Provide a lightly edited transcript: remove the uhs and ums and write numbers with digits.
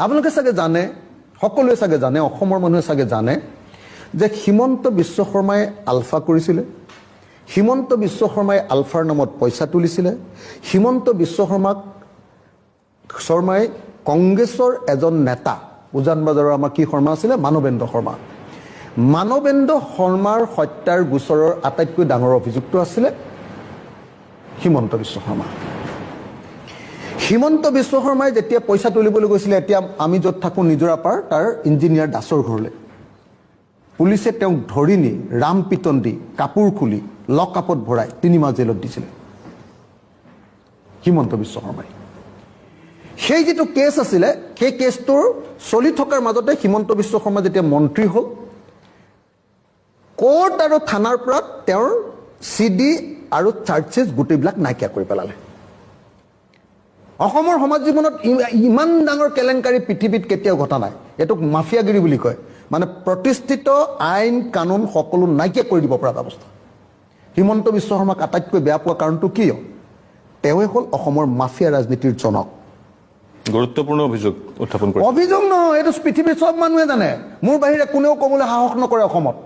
আপোনালোকে চাগে জানে, সকলোৱে চাগে জানে, অসমৰ মানুহে চাগে জানে যে হিমন্ত বিশ্ব শৰ্মাই আলফা কৰিছিলে, হিমন্ত বিশ্ব শৰ্মাই আলফাৰ নামত পইচা তুলিছিলে, হিমন্ত বিশ্ব শৰ্মাই কংগ্ৰেছৰ এজন নেতা, উজান বজাৰৰ আমাৰ কি শৰ্মা আছিলে, মানৱেন্দ্ৰ শৰ্মা, মানৱেন্দ্ৰ শৰ্মাৰ হত্যাৰ গোচৰৰ আটাইতকৈ ডাঙৰ অভিযুক্ত আছিলে হিমন্ত বিশ্ব শৰ্মা। হিমন্ত বিশ্ব শৰ্মাই যেতিয়া পইচা তুলিবলৈ গৈছিলে, এতিয়া আমি য'ত থাকোঁ নিজৰাপাৰ, তাৰ ইঞ্জিনিয়াৰ দাসৰ ঘৰলৈ পুলিচে তেওঁক ধৰি নি ৰাম পিতন দি কাপোৰ খুলি লক আপত ভৰাই 3 মাহ জেলত দিছিলে হিমন্ত বিশ্ব শৰ্মাই। সেই যিটো কেছ আছিলে, সেই কেছটোৰ চলি থকাৰ মাজতে হিমন্ত বিশ্ব শৰ্মা যেতিয়া মন্ত্ৰী হ'ল, কোৰ্ট আৰু থানাৰ পৰা তেওঁৰ CD আৰু চাৰ্জেছ গোটেইবিলাক নাইকিয়া কৰি পেলালে। অসমৰ সমাজ জীৱনত ইমান ডাঙৰ কেলেংকাৰী পৃথিৱীত কেতিয়াও ঘটা নাই। এইটোক মাফিয়াগিৰি বুলি কয়, মানে প্ৰতিষ্ঠিত আইন কানুন সকলো নাইকিয়া কৰি দিব পৰা ব্যৱস্থা। হিমন্ত বিশ্ব শৰ্মাক আটাইতকৈ বেয়া পোৱা কাৰণটো কিয়? তেওঁৱে হ'ল অসমৰ মাফিয়া ৰাজনীতিৰ জনক। গুৰুত্বপূৰ্ণ অভিযোগ উত্থাপন কৰে। অভিযোগ নহয়, এইটো পৃথিৱীৰ চব মানুহে জানে, মোৰ বাহিৰে কোনেও ক'বলৈ সাহস নকৰে অসমত।